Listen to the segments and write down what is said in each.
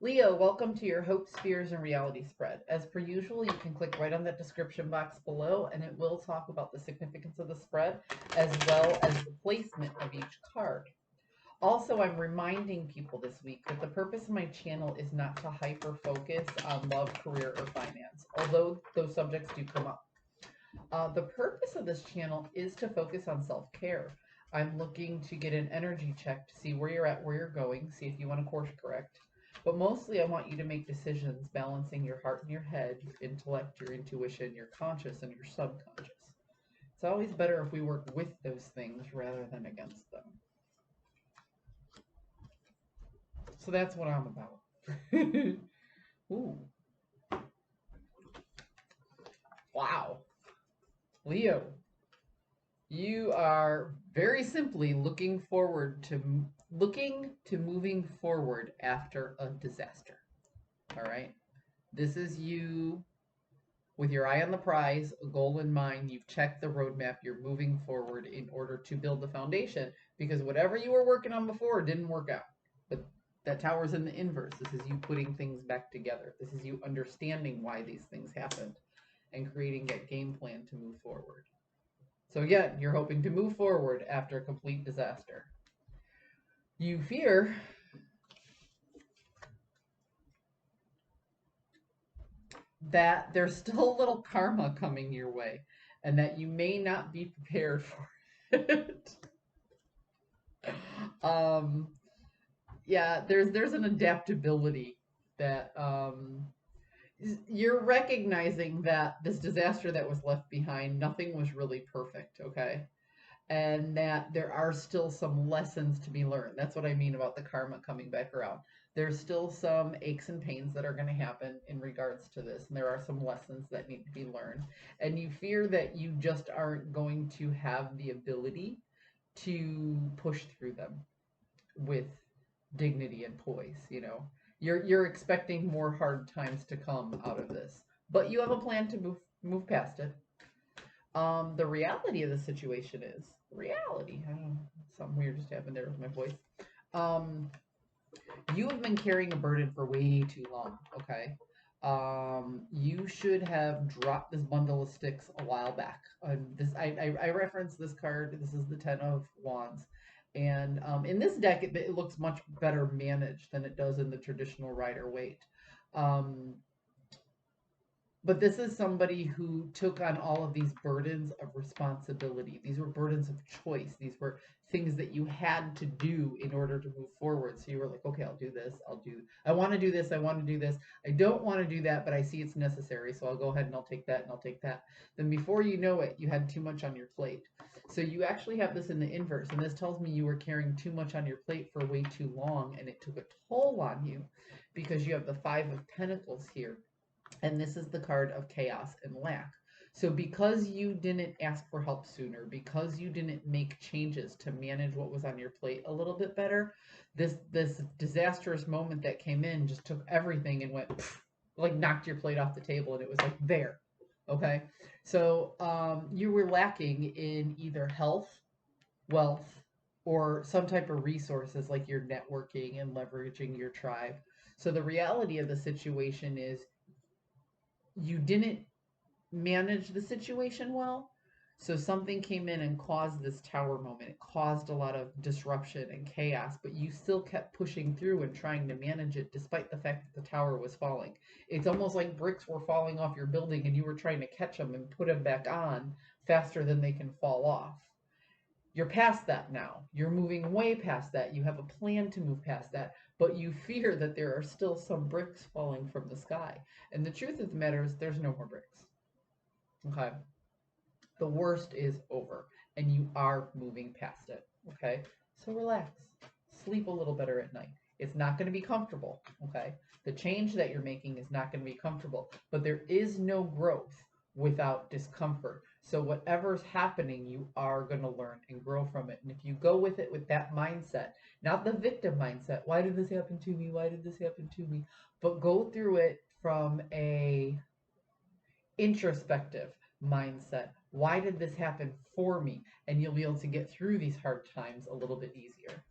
Leo, welcome to your Hopes, Fears, and Reality spread. As per usual, you can click right on that description box below and it will talk about the significance of the spread as well as the placement of each card. Also, I'm reminding people this week that the purpose of my channel is not to hyper focus on love, career, or finance, although those subjects do come up. The purpose of this channel is to focus on self care. I'm looking to get an energy check to see where you're at, where you're going, see if you want to course correct. But mostly, I want you to make decisions balancing your heart and your head, your intellect, your intuition, your conscious, and your subconscious. It's always better if we work with those things rather than against them. So that's what I'm about. Ooh, wow. Leo, you are very simply looking to moving forward after a disaster. All right. This is you with your eye on the prize, a goal in mind. You've checked the roadmap. You're moving forward in order to build the foundation because whatever you were working on before didn't work out. But that tower's in the inverse. This is you putting things back together. This is you understanding why these things happened and creating a game plan to move forward. So again, you're hoping to move forward after a complete disaster. You fear that there's still a little karma coming your way and that you may not be prepared for it. um, yeah, there's an adaptability that you're recognizing that this disaster that was left behind, nothing was really perfect, okay? And that there are still some lessons to be learned. That's what I mean about the karma coming back around. There's still some aches and pains that are going to happen in regards to this, and there are some lessons that need to be learned. And you fear that you just aren't going to have the ability to push through them with dignity and poise, you know. You're expecting more hard times to come out of this, but you have a plan to move past it. The reality of the situation is reality. I don't know, something weird just happened there with my voice. Um, you have been carrying a burden for way too long. Okay. You should have dropped this bundle of sticks a while back. I reference this card. This is the Ten of Wands. And in this deck, it looks much better managed than it does in the traditional Rider Waite. Um, but this is somebody who took on all of these burdens of responsibility. These were burdens of choice. These were things that you had to do in order to move forward. So you were like, okay, I'll do this. I want to do this. I want to do this. I don't want to do that, but I see it's necessary. So I'll go ahead and I'll take that and I'll take that. Then before you know it, you had too much on your plate. So you actually have this in the inverse. And this tells me you were carrying too much on your plate for way too long. And it took a toll on you because you have the Five of Pentacles here. And this is the card of chaos and lack. So because you didn't ask for help sooner, because you didn't make changes to manage what was on your plate a little bit better, this disastrous moment that came in just took everything and went like knocked your plate off the table and it was like there. Okay. So you were lacking in either health, wealth, or some type of resources like your networking and leveraging your tribe. So the reality of the situation is you didn't manage the situation well. So something came in and caused this tower moment. It caused a lot of disruption and chaos, but you still kept pushing through and trying to manage it despite the fact that the tower was falling. It's almost like bricks were falling off your building and you were trying to catch them and put them back on faster than they can fall off. You're past that now. You're moving way past that. You have a plan to move past that, but you fear that there are still some bricks falling from the sky. And the truth of the matter is there's no more bricks. Okay. The worst is over and you are moving past it. Okay. So relax. Sleep a little better at night. It's not going to be comfortable. Okay. The change that you're making is not going to be comfortable, but there is no growth without discomfort. So whatever's happening, you are going to learn and grow from it. And if you go with it with that mindset, not the victim mindset, why did this happen to me? Why did this happen to me? But go through it from a introspective mindset. Why did this happen for me? And you'll be able to get through these hard times a little bit easier.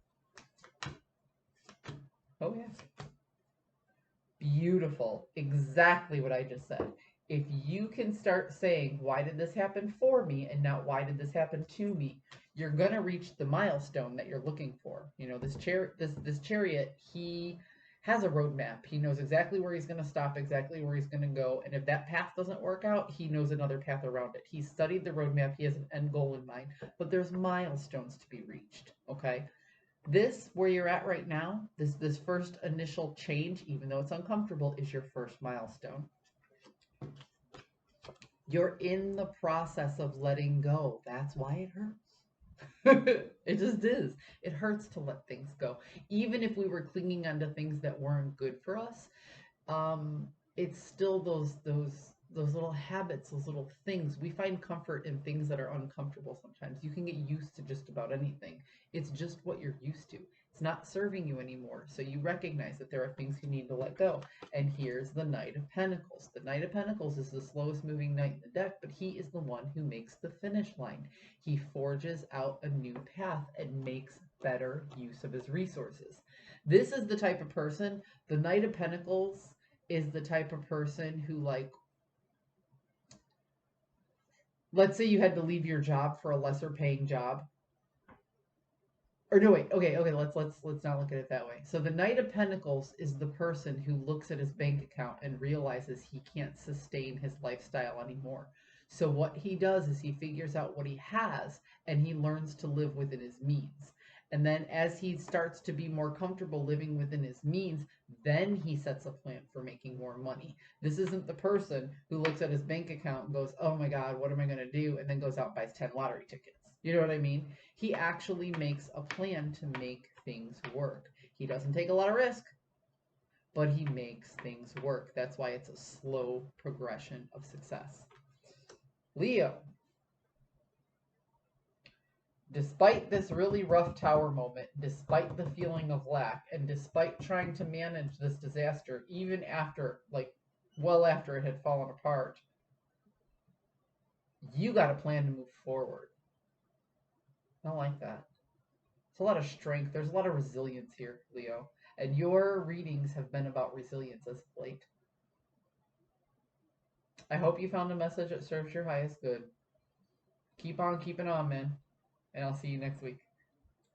Oh, yeah. Beautiful. Exactly what I just said. If you can start saying, why did this happen for me and not why did this happen to me, you're going to reach the milestone that you're looking for. You know, this chariot, he has a roadmap. He knows exactly where he's going to stop, exactly where he's going to go, and if that path doesn't work out, he knows another path around it. He studied the roadmap, he has an end goal in mind, but there's milestones to be reached, okay? This where you're at right now, this first initial change, even though it's uncomfortable, is your first milestone. You're in the process of letting go. That's why it hurts. It just is. It hurts to let things go. Even if we were clinging onto things that weren't good for us, um, it's still those little habits, those little things. We find comfort in things that are uncomfortable sometimes. You can get used to just about anything. It's just what you're used to. It's not serving you anymore. So you recognize that there are things you need to let go. And here's the Knight of Pentacles. The Knight of Pentacles is the slowest moving knight in the deck, but he is the one who makes the finish line. He forges out a new path and makes better use of his resources. This is the type of person, the Knight of Pentacles is the type of person who, like, let's say you had to leave your job for a lesser paying job. Or no, wait, okay, let's not look at it that way. So the Knight of Pentacles is the person who looks at his bank account and realizes he can't sustain his lifestyle anymore. So what he does is he figures out what he has and he learns to live within his means. And then as he starts to be more comfortable living within his means, then he sets a plan for making more money. This isn't the person who looks at his bank account and goes, "Oh my God, what am I going to do?" and then goes out and buys 10 lottery tickets. You know what I mean? He actually makes a plan to make things work. He doesn't take a lot of risk, but he makes things work. That's why it's a slow progression of success. Leo, despite this really rough tower moment, despite the feeling of lack, and despite trying to manage this disaster, even after, like, well after it had fallen apart, you got a plan to move forward. I like that. It's a lot of strength. There's a lot of resilience here, Leo. And your readings have been about resilience as of late. I hope you found a message that serves your highest good. Keep on keeping on, man. And I'll see you next week.